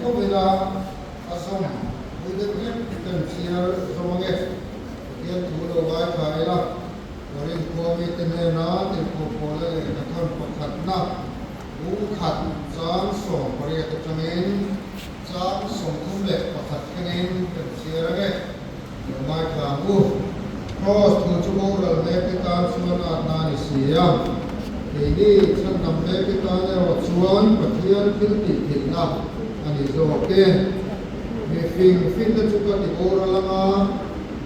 ก็เวลาอาสมวิธีนี้เป็นเสียสมองเองเรียนถูกเอาไว้ขายละบริโภคมีแต่เนื้อหนาที่พอพอเลยกระทั่งประคัดนักหูขัดจางส่งบริเวณจังเงินจางส่งทุ่มเล็กประคัดเงินเป็นเสียอะไรไม่ขางหูเพราะถูกชั่วโมงเราเล็กตามส่วนอาณานิเสียทีนี้ฉันนำเล็กตามเนี่ยส่วนปฏิญาณพิธีผิดนะอันนี้โอเคมีฟินจะจุดที่โอราลงา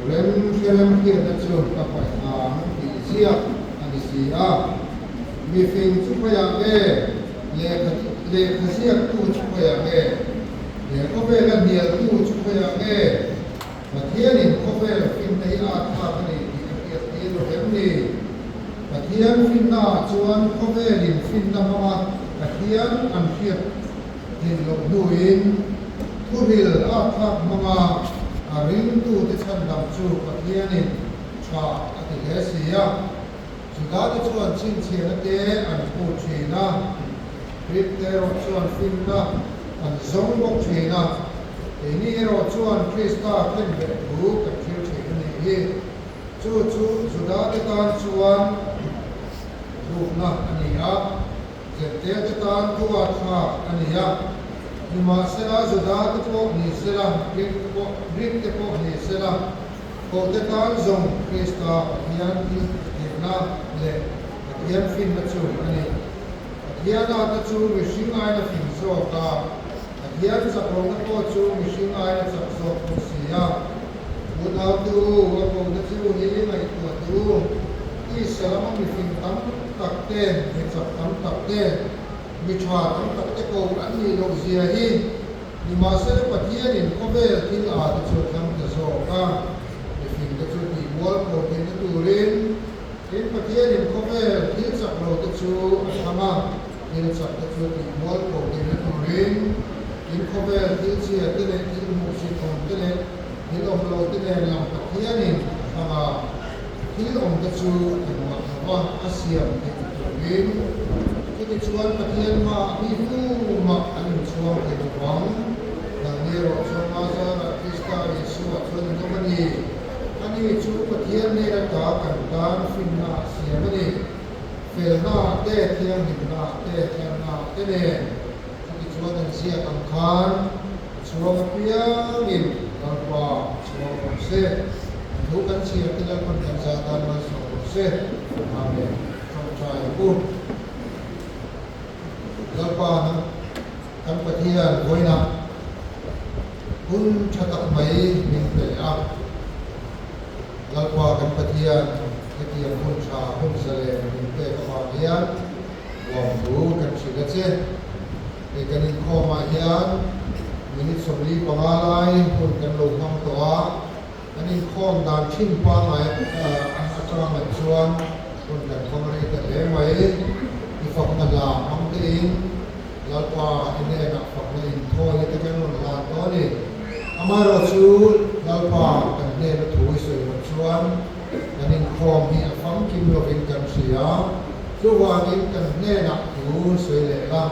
เล่นเชื่อมเขียนจะจุดกับไปหางที่เสียอันนี้เสียมีฟินจุดพยางเล่เล่เสียตู้จุดพยางเล่เล่ก็เป็นกันเดียวตู้จุดพยางเล่ปฏิญาณนี่ก็เป็นฟินในอาคานี่ที่เราเห็นนี่ปฏิญาณฟินน่าชวนก็เป็นฟินน่ามาปฏิญาณอันเขียนที่เราดูเองทุเรียนอาคามาริงตู้ที่ฉันดำจูปฏิญาณนี่ชาอธิเลเสียสุดท้ายชวนชินเชียนเตอันพูดชีนะริบเตอร์ชวนฟินนะอันสงบกชีนะทีนี้เราชวนคริสต์ขึ้นเบ็ดบุกกับคิวชีนี่จูสุดท้ายการชวนรูปนะอันนี้อ่ะเจ็ดเตะการตัวขาอันนี้อ่ะที่มาเสละสุดท้ายพวกนี้เสละริบพวกนี้เสละพวกเตะการทรงคริสต์ยันที่นะเล่ยันฟินมาจูอันนี้ยันอาตจูวิชิงไอนะฟินโซกายันสักคนก็จูวิชิงไอนะสักโซกุเสียบุญเอาตูว่าพวกเตะจูนี่ไม่ตัวตูที่สลามมีฟินตั้งตักเต้นมีสักตั้งตักเต้นมีชาตั้งตักเต้นก็อันนี้โลกเสียฮีนี่มาเสด็จปฏิญาณนี่ก็เป็นที่อาตจูทำจะโซกามีฟินเตะจูที่วัวโปรตีนตูรินที่ปฏิญาณนี่ก็เป็นที่สักโลกเตะจูทำมาที่สักเตะจูที่วัวโปรตีนตูรินที่ก็เป็นที่เสียที่เล็กที่มุสิตองที่เล็กที่อมโลที่เล็กลำปฏิญาณนี่ทำมาที่อมเตะจูที่ว่าอาเซียนที่ตูรินที่ชวนปฏิญาณมาที่ผู้มาอันชวนที่หวังดังนี้เราชวนมาจากคริสต์เยซูชวนก็มันนี่อันนี้ชูปฏิญาณในระดับการฟินนาเสียมันนี่เฟลนาเตะเทียงหินนาเตะเทียงนาเตะเนี่ยที่ชวนนั้นเสียกังคารชวนเพียงอินกันว่าชวนเสียทุกกันเสียที่เราคนยังจะการมาชวนเสียอาเมนทรงใจพูดแล้วก็นะกันปฏิญาณไว้นะคุณชะตักไม่มินเตะแล้วก็กันปฏิญาณคุณชาคุณเสลมมินเตะก็มาเฮียนวางดูกันชิลเซเอกนิคอมาเฮียนมินิสมรีปมาลายคุณกันลงน้ำตัวอันนี้ข้อมดานชิ้นปาไหลอาจารย์เหมือนชวนคุณกันคอมรีแต่เลี้ยงไว้ที่ฝักนั่นลาน้องตีนแล้วก็อันนี้นักฝักนี่ทอยที่จะนุ่นลาตัวนี้อามาเราชูแล้วก็กันเนี่ยเราถูสวยมันชวนอันนี้ข้อมที่ฟังกินเราเป็นกันเสียทุกวันนี้กันเนี่ยนักถูสวยเลยละ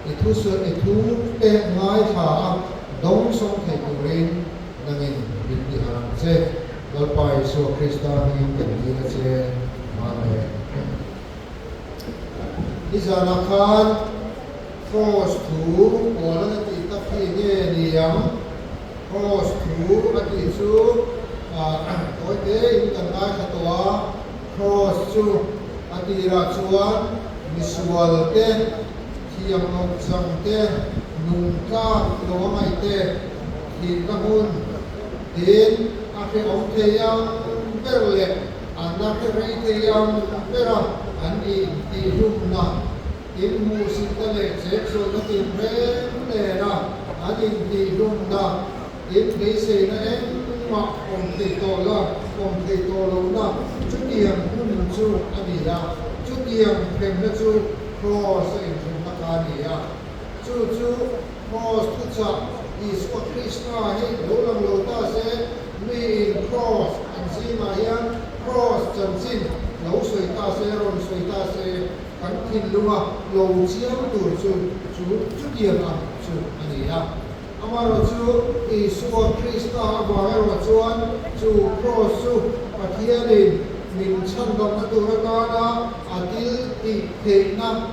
อีทุสวยอีทุเตะง่ายขาดงสงเทตุรินนั่งอินบิดที่หางเซแล้วไปสู่คริสต์นี่กันดีนะเซมาเลยที่สารคามโคสถูโอลันติตะพีเนียมโคสถูอติสูโอเตอิกันได้ขตัวโคสจูอติราชวนมิสวลเตที่ยังลงสังเตนุงกาโลไมเตที่ตะมุนดินอาเปองเทียงเปรเลอันนักเรียนเทียงเปรอันนี้ที่รุ่มนะอินมูสิตเลเซกโซนติเรนเลนะอันนี้ที่รุ่มนะอินดิเซนเองมาองติโตละองติโตโลนะจุดเดียงรุ่มจูอันนี้นะจุดเดียงเพลงละจูโคสอินทุนตะการนี่อ่ะจูโคสทุจาอิสวคริสนาให้โลลังโลตาเซมีครอสอันซีมาเฮียนครอสจันซินโลสวยตาเซรอนสวยตาเซกันทินลุงโลเชียมตัวจุดเดียงอ่ะจุดอันนี้อ่ะ ท amaro chu Isu Krista abaro chuan chu cross chu pathianin min chan dom na turata na atil ti theina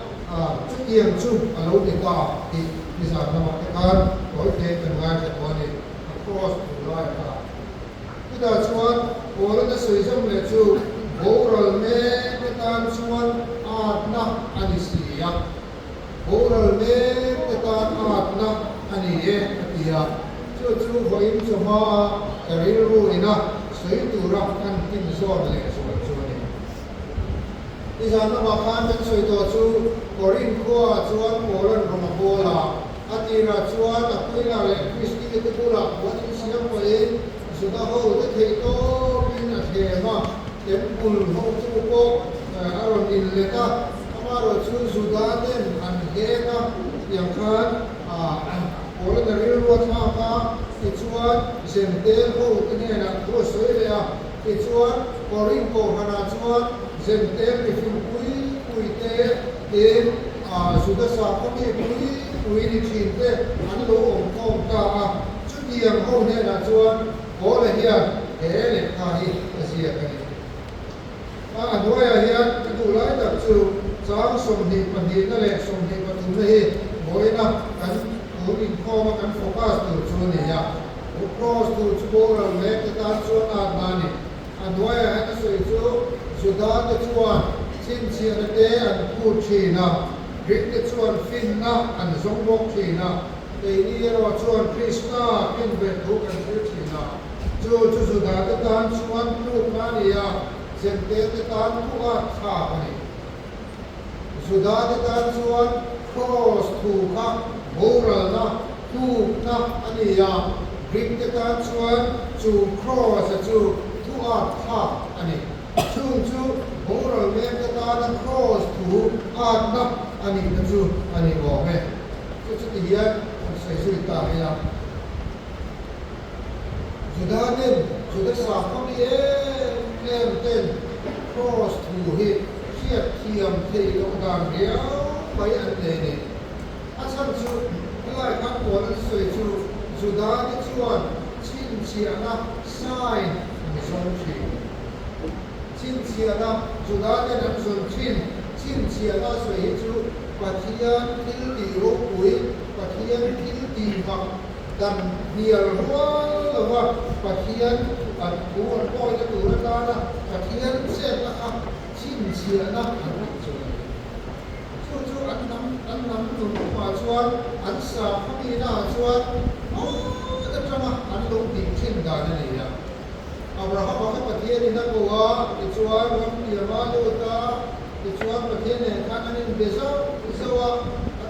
chu tiang chu alo ni ta ti bisa nama kan oi the kan ngai ta ni cross tu lai ta ida chuan ora na soisam le chu oral me tan chuan atna anisia oral me tan atna ani e atia chu hoim chu ma kariru ina soi tu rak kan tin zon le so chu ni izana ma khan kan soi to chu korin ko chuan oral roma bola atira chuan apuina le kristi ke pura wani siam ko e suda ho te thei to pin a thema tempul ho chu ko aron in le ta amaro chu suda den an he na yang khan oral na ri ro tha ka ti chuan jente ho te ne na ko soi le a ti chuan korin ko hana chuan jente ni fin pui te e suda sa ko ni pui ni thin te an lo om kom ta chu tiang ho ne na chuan ko le hian he le kha hi asia ka ni andoya hian tu lai tak chu chang som ni pani na le som ni pathum le hi boina kan turin ko ma kan focus tu chu ni ya cross tu chu ra le ta chuan a mani andoya ha ta soi chu suda ta chuan chin chia te an pu thina rik te chuan fin na an zong bok thina te ni ro chuan krishna kin be thu kan thina chu suda ta tan chuan tu na ni ya jente te tan ku a tha ani suda te tan chuan cross thu kha moral na tu na ani ya rik te tan chuan chu cross chu thu a tha ani chu moral me te tan cross thu a na ani chu ani go me chu ti ya sai su ta ya suda sa ko ni ten cross thu hi khiat thiam thei lo dan ria bai an ne ni asan chu lai kan ko an soi chu suda ni chuan chin chia na sign ni song chi chin chia na suda ni an son chin chia na soi chu pathian thil ti ro pui pathian thil ti bak dan nial rual wa pathian an ku an poi na tu na na pathian se na kha chin chia na an chu an nam tu ma chuan an sa khami na chuan ta tama an lo ti chin da na ni ya abraham ka pathian ni na ko wa ti chuan ram ti ma lo ta ti chuan pathian ne khan an be zo wa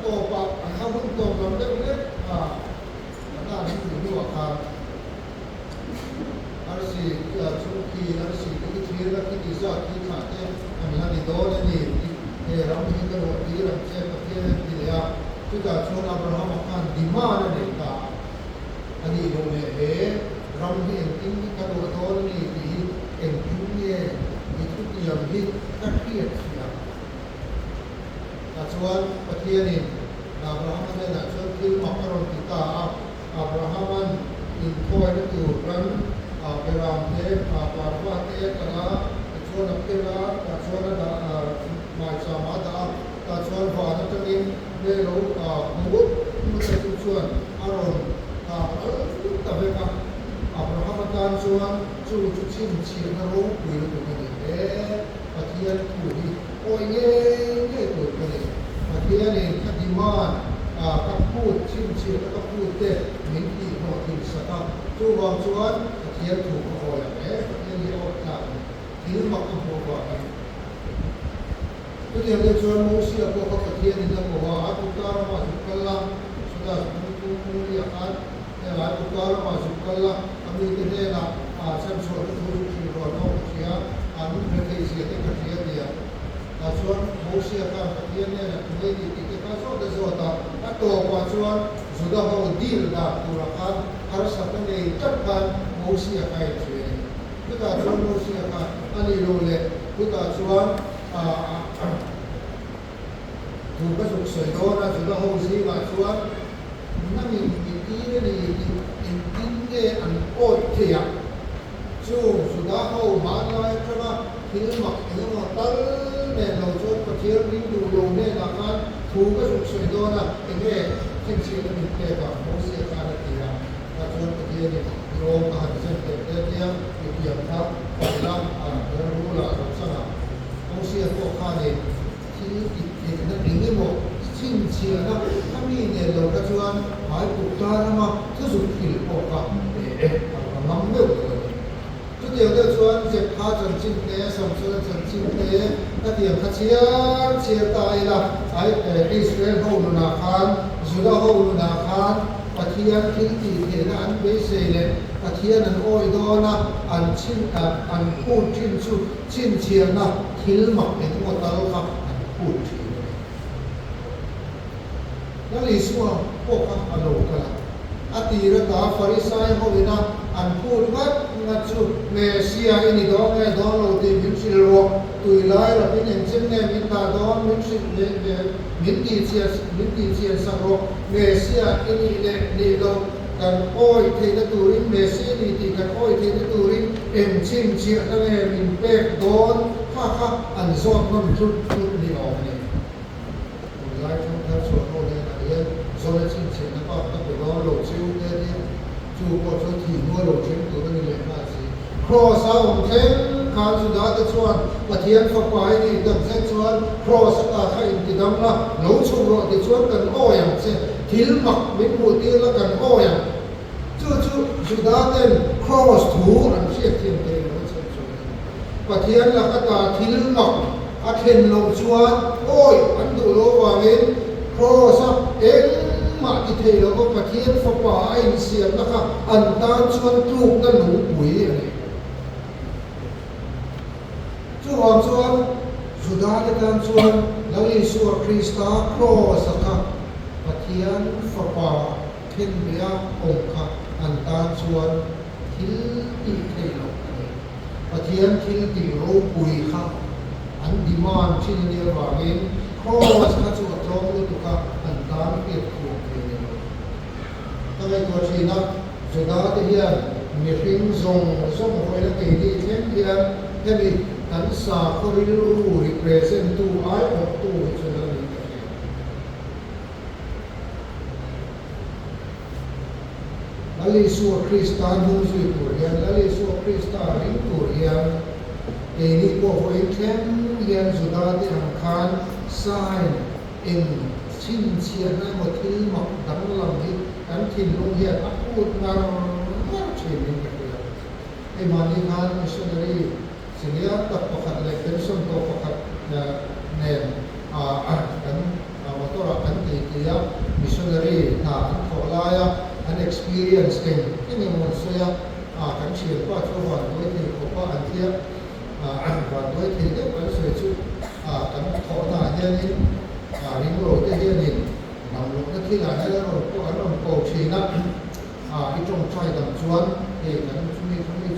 to pa an ha hun to ram de le ta ni tu wa kha arsi chuki arsi ki thira ki za ki kha te an la ni do na ni e ram ni ka ro ti ram che pathian ni ya tu ta chuan abraham khan dima na ne ta ani lo me he ram ni in ka ro do ni ti en tu ni ni tu ti yam hi ka khiat ya ta chuan pathian ni abraham ne na chuan ki makaron ti ta abraham in thoi na tu ran peram te parwa te kala chuan pela ta chuan da mai sama da ta chuan va na tangin le lo mu te chuan aron ta ve ka abraham tan chuan chu chin chi na ro pui lu tu ni e pathian tu hi oi nge tu ni pathian ni khadiman ka pu chin chi ka pu te min ti ho ti sa ta chu wang chuan pathian tu ko ho ya e pathian ni o ta ti ma ko ho wa tu ti le chuan mo si ko ka pathian ni na ko wa tu ta ma su kala suda tu ya kan e la tu ta ma su kala ami te ne na san so tu ki ro no sia an me ke si te ka sia dia ta chuan mo si ka pathian ne na tu ni ti ke ka so de so ta to pa chuan suda ho dil da tu ra kan har sa ta nei tat kan mo si ka ai che tu ta chuan mo si ka ani lo le tu ta chuan tu ka suk soi do na suda ho si ma chuan na mi ที่นี่อินดินเดอันโอเทียจู่สุดาเขามาเลยใช่ไหมที่หมักที่หมักตั้งเนี่ยเราชดประเทศนี้ดูลงเนี่ยนะครับถูกก็สุดสวยด้วยนะเองเนี่ยที่เชื่อมีเกี่ยวกับโมเสสการเตียถ้าชดประเทศนี้โยมอาจจะเกิดเรื่องเกี่ยวกับไปรับเรารู้ละเราสร้างโมเสสพวกข้าเนี่ยที่อีกนั่นเองเนี่ยบอกชิ้นเชียนะถ้ามีเนี่ยเราก็ชวนหายปุกตานะมาที่สุดที่พวกเขาน้ำเลือดเลยทุกอย่างก็ชวนเจ็บขาจนชิ้นเนี่ยสมชวนจนชิ้นเนี่ยถ้าเดียวเขาเชียตายละอิสราเอลเขาลุนาคานจุดาเขาลุนาคานปะเทียนทิ้งตีเทนะอันเบสเลยปะเทียนอันโอ้ยโดนะอันชิ้นอันพูดชิ้นสุดชิ้นเชียนะทิ้งหมักเป็นหมดตลอดครับอันพูดนั่นลิสว่าพวกเขาอโลกละอดีตตาฟาริสัยเขาเลยนะอันพูดงัดสุดเมสซิอาอินิดองไงดองเราตีมินสิโลตุยไลเราเป็นอย่างเช่นเนี่ยมินตาดองมินสิมินตีเชียสักโรเมสซิอาอินินี่เรากันโอ้ยเทนตูรินเมสซินี่ตีกันโอ้ยเทนตูรินชิมเชียนั่นเองมินเป็กโดนข้าอันซอกนั่นชุดนี่ออกเนี่ยตุยไลทั้งส่วนโน้นเนี่ยโซเลชินเชียนะก็ต้องไปรอโหลดชิวเนี่ยจู่ก็จะที่หัวโหลดชิวตัวนี้เลยมาสิครอสเอาเทนการสุดาจะชวนมาเทียนฝักไว้นี่ตั้งแต่ชวนครอสตาให้อินติดำละหลงชุมรอที่ชวนกันโอ้ยังเช่นทิลมักมินมูตีละกันโอ้ยังจู่สุดาเต้นครอสถูอันเชียเทียนเต็มเลยเช่นชวนมาเทียนละก็ตาทิลมักอาเทนลงชวนโอ้ยอันดูโลวามินครอสเอ็นมาที่เทเราก็ประเทศฝป่าไอ้เสียนะครับอันตานชวนลูกนั่นหนูปุ๋ยอะไรช่วงชวนสุดาในการชวนแล้วยิสุคริสต์ครอสครับประเทศฝป่าเข่นเบียองค์อันตานชวนที่เทเราประเทศที่ติโรปุ๋ยครับอันดีมานที่เรียกว่าเองครอสครับชวนตรงนี้ตุกอันตานเกิดขึ้นตั้งแต่ตัวชีนักสุดาที่เฮียมีฟิงส่งไว้แล้วตีที่เช่นเฮียแค่มีอันสาคริลูรีเพรสเซนตูไอออกตูสุดานี้แล้วลิสัวคริสตานหุ่นสุดตัวเฮียแล้วลิสัวคริสตาริงตัวเฮียเอนี่พวกเขาเองแค่เฮียสุดาที่อังคารสายเองชินเชียนนั่นหมดที่หมดดังลำนี้อันที่ลงเฮียอักพูดงานไม่ใช่เป็นแบบนี้ไอ้มานิพานมิชชันนารีสิ่งนี้ตัดประคัดเลยเป็นส่วนตัวประคัดเนี่ยกันวัตถุระกันที่ที่มิชชันนารีน่าอันขอลายอัน experience เองที่มีมันเสียกันเชื่อว่าช่วยวันด้วยที่เขาว่าอันเทียบวันด้วยที่เด็กมันสวยชุดกันขอหน้าเฮียนี่ริงโรดเฮียนี่นำลงที่ไหนแล้วเราพวกอันนั้นโกชีนะที่จงใจดำชวนเองนั้นช่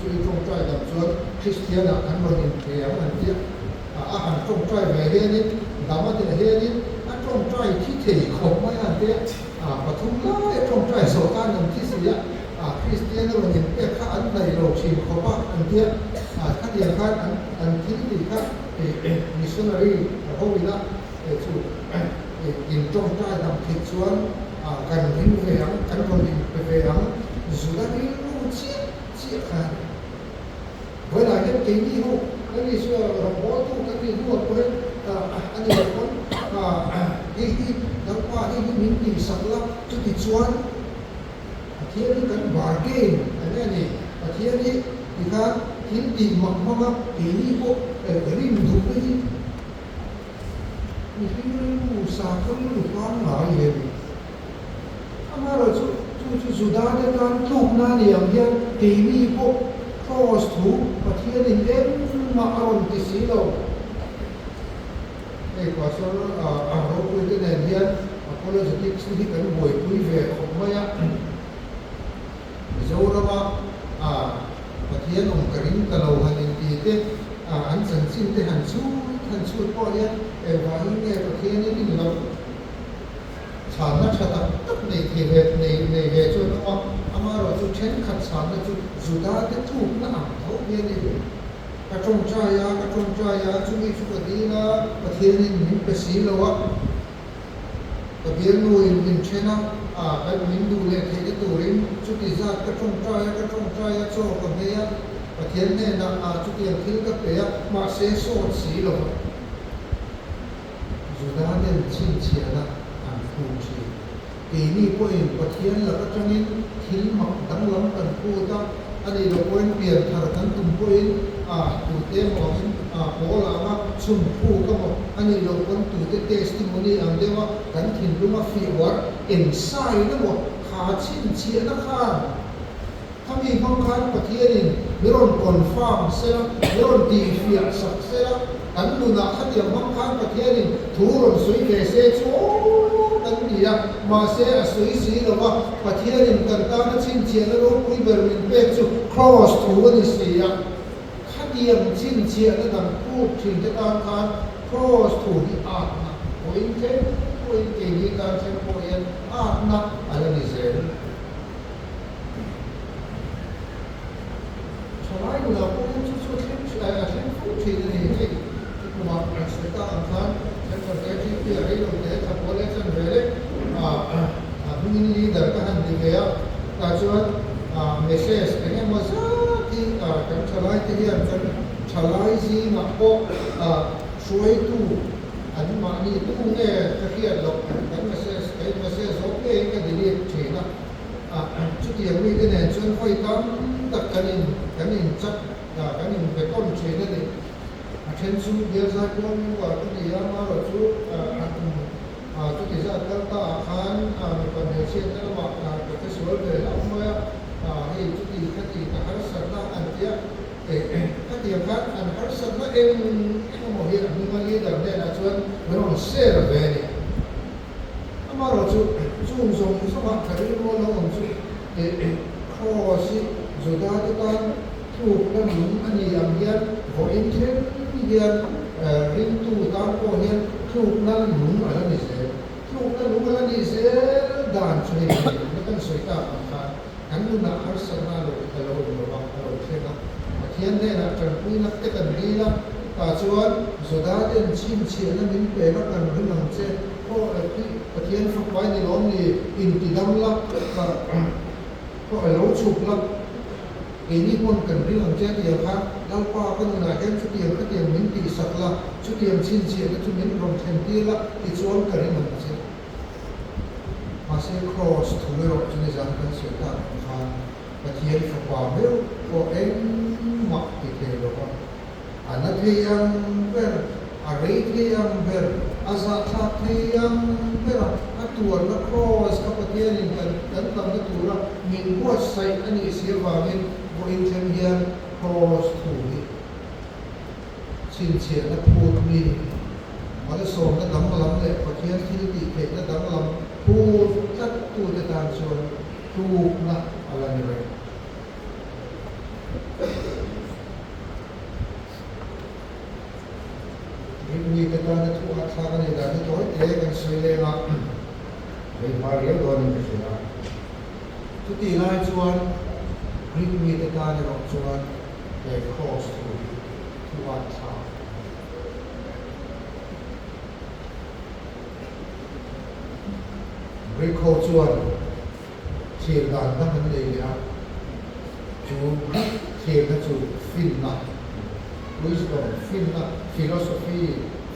วยจงใจดำชวนคริสเตียนอันมันเป็นเพียงอันเดียวอาหารจงใจไปเฮียนี่ดำมาที่เฮียนี่อันจงใจที่เที่ของไม่อันเดียวปฐุมร้อยจงใจโสการหนึ่งที่เสียคริสเตียนเราเห็นเป็นข้าอันใดโลกชีพเขาว่าอันเดียวข้าเดียวกันอันที่ดีครับมิชชันนารีเขาวิละถูกยินจงใจดำทิศชวนกันหินเวียงกันคนหินไปเวียงสุดท้ายรู้เชี่ยกันเวลาเห็นเกนี่หูกันนี่ช่วยเราบอกทุกกันนี่รู้ว่าเป็นอันนี้คนที่ดังว่าที่มีมีสักลับจุดที่ชวนเที่ยวนี้กันบาร์เกนอันนี้นี่เที่ยวนี้ที่การหินตีมักเกนี่พวกริมดูไปที่มีที่รู้สักคนรู้ฟังหลายเรื่องทำไมเราสุดาในการทุกนาเนี่ยยังตีมีพวกครอสถูประเทศนี้เอ็มมาอารมณ์ที่สีเราไอ้ภาษาเราคุยกันเนี่ยพอเราจะติดสิ่งที่กันบ่อยคุยเวของไม่อะจะว่าประเทศองค์กรินตลอดหันตีเตอันสันสินที่หันสู้พอเนี่ยว่าเนี่ยประเทศนี้ที่เราชาตินักชาติในเทเวในเวชน ข็นขัดสานนะจุจุดาเตถูกนะเขาเรียนนี่กระจงใจยาจุมีชุกดีนะประเทศนี้มินเปสีแล้ววะกระเบียนนูอินเชนะกันมินดูเลเทกตูรินจุดิซากระจงใจยาโชกันเฮียประเทศนี้นะจุดยังทิ้งกับเปียมาเสโซสีแล้ววะจุดาเด่นชินเชียนะคูชีปีนี้พวกเองประเทศแล้วก็จะนี้ทิ้งหมักดังล้ำกันพูดตั้งอันนี้เราควรเปลี่ยนทางกันตุ่มพวกเองตูเต้หมอกโหลาว่าชุมพูก็หมดอันนี้เราควรตูเต้ testimony อันเดียวว่ากันทิ้งรู้มาฟีวัดเอ็นไซด์นั่นหมดขาชินเชียนะครับถ้ามีบางครั้งประเทศนี้ไม่ร้อนคอนฟาร์มเสร็จไม่ร้อนดีเฟียสักเสร็จกันดูนะขัดอย่างบางครั้งประเทศนี้ถูร้อนสวยเกษตรกันดีอะมาเสียสวยสีแล้วว่าประเทศนี้กันตามชินเชียแล้วรู้คุยเบอร์มินเป็ดจุ cross ถูกันดีสีอะขัดอย่างชินเชียแล้วกันพูดถึงจะการการ cross ถูที่อาบนะโอ้ยเช่นโอ้ยเก่งที่การเช่นโอ้ยอาบนะอะไรนี่เสียชาวไร่เราพูดชุดเช่นพูดถึงนี่ที่ผมว่าสายตาอันนั้นฉันก็ได้ที่ที่อะไรเราได้ทำโปรเจกต์เรื่องมินลีดเดอร์ก็หันดีเลยแต่ส่วนเมสเซจเนี่ยมันจะที่การชลายที่ยังกันชลายซีนักโปช่วยตู้อันมานี่ตู้เนี่ยก็เขียนลงกันเมสเซจโอเคก็ดีเลยใช่นะจุดที่ยังไม่ได้เนี่ยส่วนค่อยตั้งตักกันอินจัดกันอินเป็นต้นใช่ไหมเนี่ยเช่นสุดเดียวจะพูดว่าตุที่ยามาเราจุดที่จะตั้งตาอาคารมีคนเดียวเช่นนั่นว่าก็จะสวยเลยแล้วเมื่อให้จุดที่คดีกับฮัสซันน่าอันเดียคดีกับอันฮัสซันน่าเองโมเฮียมีมาลีดเนี่ยนะส่วนเราเสียระเบิดเนี่ยมาเราจุดส่งสมัครคดีเราจุดข้อสิจุดได้ตั้งถูกนั่นหนุนอันนี้อย่างเดียวพออินเทอร์เดียนริมตู้ตามพวกนี้ถูกนั่นหนุนอะไรนี่เสียถูกนั่นหนุนอะไรนี่เสียด่านช่วยไม่ต้องสวยตาอันนั้นอันนู้นนะฮัสซันน่าเราเชื่อนะเทียนเนี่ยนะจังคุยนักเตะกันดีนะแต่ส่วนสุดาเด่นชิมเชียนั้นมิ้นเป็นนักการเมืองหลังเจ้าเพราะที่เทียนฝึกไว้ในล้อมนี่อินติดำลักเพราะเราฉุกลักini pun kendri lang jet dia kha dal pa kan na hem chu tiang ka tiang min ti sak la chu tiang chin chi ka chu min rom them ti la ti chuan ka ri man che ma se cross thu le ro chu ni jang kan se ta kha pa thian fa pa me ko en ma ti ke lo pa ana the yang ber a re the yang ber aza tha the yang ber a tuar na cross ka pa thian in kan tam na tura min ko sai ani se wa min in term here cross to it sin chen na phut mi ma le som na dam lam le pathian thil ti the na dam lam phut tat tu te tan chon tu na ala ni re ni te ta na tu a tha ga ni da ni to te kan sei le nga re ma re do ni te na tu ti lai chuan bring me the God of John, they cross to one town. Bring call John, chiều đàn các vấn đề đó, chú chiều nó chú Finna, wisdom, Finna, philosophy,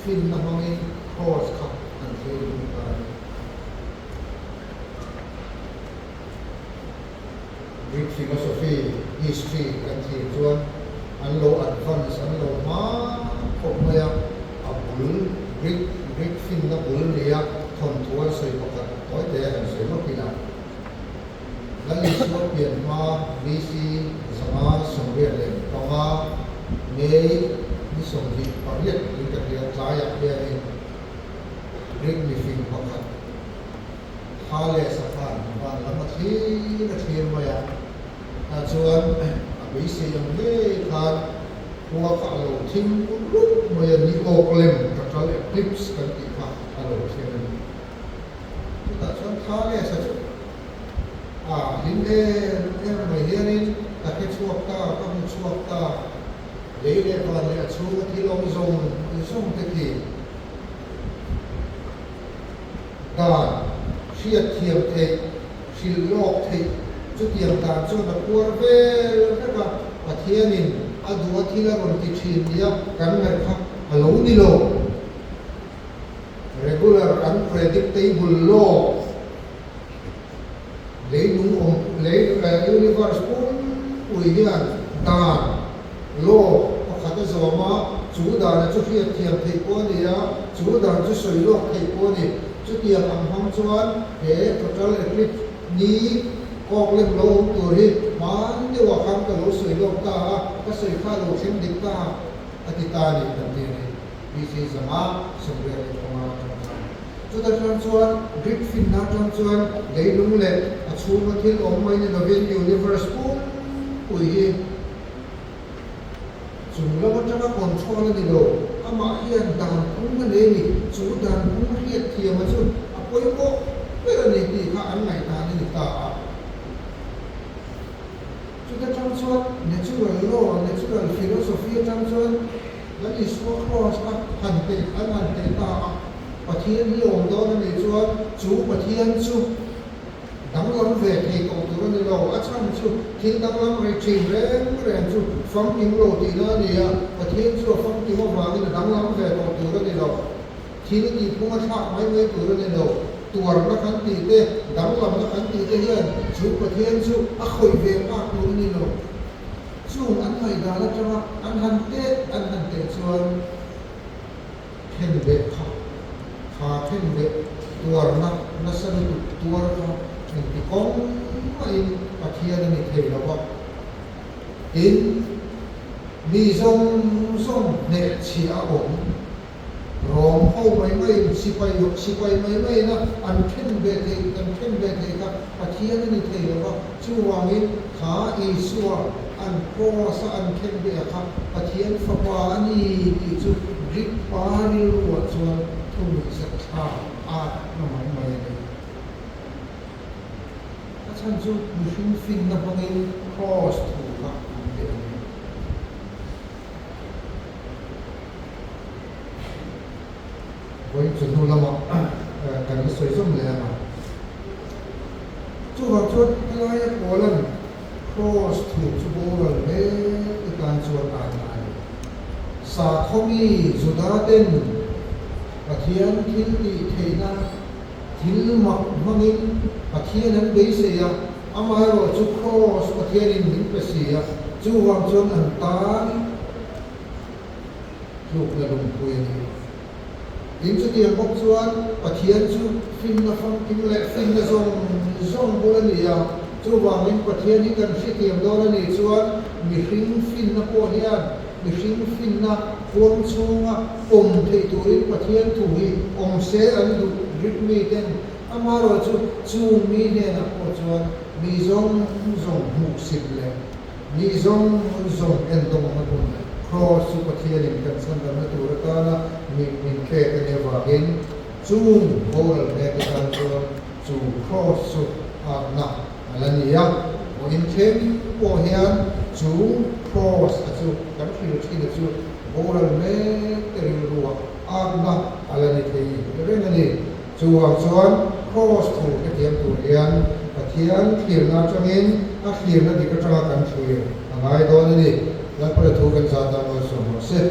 Finna mong cross cut and chiều đàn. Greek philosophy, history, and theology, and low advance, and low ma, Pokmaya, a bull, Greek Finna bull, Lia, Tontua, Soipoka, Toy there, and Soipina. Lalismo, Pianma, BC, Sama, Sombrele, Tonga, May, Nisongi, Pariat, Linkaria, Taya, Pianin, Greek Mifin Poka, Hale Safan, Van Lamati, the Tirmaya. ส่วนวิเศษยังไม่ขาดหัวฝ่าเราทิ้งรุดเมื่อนี้โอกเล่มกับเขาเรียกคลิปส์กันอีกฝ่าเราเทียนแต่ส่วนท้าเนี่ยสัก หินไม่เฮียนินตะเกียบชวกตาก็มีชวกตาเลยเรียกว่าเนี่ยชูที่ลงส่งตะกี้การเชียดเทียมเทชิลโลกเทจุดเทียมการส่วนตะกัวเวลนั่นก็ปะเทียนินอดูว่าที่ละคนที่ชินเนี่ยกันไหมครับฮัลโหลนี่โล regular unpredictable law เลยนุ่งเลยuniverse ปุยเนี่ยดานโลกพอขัดสมาจูดานจุดเทียมเทปเนี่ยจูดานจุดสวยโลกเทปเนี่ยจุดเทียมอังหังชวนtotal eclipse นี้ก็เล่มโลกตัวนี้มันเดี๋ยวคำกับโลกสวยโลกตาก็สวยข้าโลกเช่นดิบตาอธิตานี่ตันทีนี้วิธีสมาสมเด็จพระมาจุดนั้นชวนกริกฟินนัดชวนเลยนุ่งเล็กชูมาที่อมไว้ในโลกยูนิเวอร์สปุยจูแล้วมันจะมาคอนโทรลนี่โลอามาเฮียนด่านพุ่งมันเองนี่จูด่านพุ่งเฮียเทียมาจุดอ่ะปุยโก้ไม่ได้นี่ที่ข้าอันไหนตานี่ตาจุดนั้นชวน natural law natural philosophy จังชวนแล้วนี่สวครอสหันเตะอันหันเตะตาปะเทียนที่องค์โตนั่นนี่ชวนจูปะเทียนจูดังลำเวทีของตัวนี้เราอาจารย์ชุดที่ดังลำเวทีแรงชุดฟังกิมโลตีนั่นเนี่ยประเทศชุดฟังกิมว่านี่ดังลำเวทีของตัวนี้เราที่นี่พุ่งมาชักไม่ตัวนี้เราตัวนักขันตีเต้ดังลำนักขันตีเต้ยันชุดประเทศชุดอ่ะคอยเวรมากตัวนี้เราชุดอันไหนดาราจะว่าอันหันเต้ชวนเพ่นเบ็ดครับขาเพ่นเบ็ดตัวนักสนุกตัวเขาที่กองไม่ปะเทียนนี่เทแล้วว่าอินมีส่งเนเชียองรอมเข้าไม่สิไปไม่นะอันเข้มเบเทกับปะเทียนนี่เทแล้วว่าชื่อว่ามิขาอีสัวอันโพสอันเข้มเบครับปะเทียนฟ้านี่ที่จุดริบปานิรัวส่วนทุ่งสักชาอาหน่อยไม่ท่านจูมุชินฟินนับเงินคอสถูกครับวันจุดนู้นเรากันสวยสมเลยนะจูบจุดอะไรโอลันคอสถูกจูโบลันเล่การชวนอ่านสาคมีสุดาเต้นปะเทียนทิลตีเทน่าทิลมังอินปะเทียนนั้นเบสเซียอามาโรจุครอสปะเทียนินนิเปเซียจูวางจนอันตานลูกละลุงคุยนี่อินจุดเดียงพบจวนปะเทียนจูฟินนะฟังกินเละฟินนะซงบุรณียจูวางอินปะเทียนนี่กันสิเทียมโดนนี่จวนมีฟินนะโพเฮียนมีฟินนะพวงชูงะเทตุริปะเทียนถุยเสอันดูริบมีเต็นอามาโรจูมีเนี่ยนะพอจวนมีซงมุกสิบเลยมีซงเอ็นตรงมาบุญครอสุปเทียนิกันสันดานตัวตานะมีเคกันเนวาเห็นจูโบลเนกันจูครอสุอานะอะไรนี่ยังวันเช่นโอเฮียนจูครอสจูกันที่จูโบลเนกันรัวอานะอะไรนี่ที่เรื่องนี้จูวางจวนครอสถูกเทียมตัวเรียนปะเทียนขีดนาจังอินอาขีดนาดิกระจังกันช่วยอะไรตัวนี้แล้วประตูกันซาตานมาสมมติ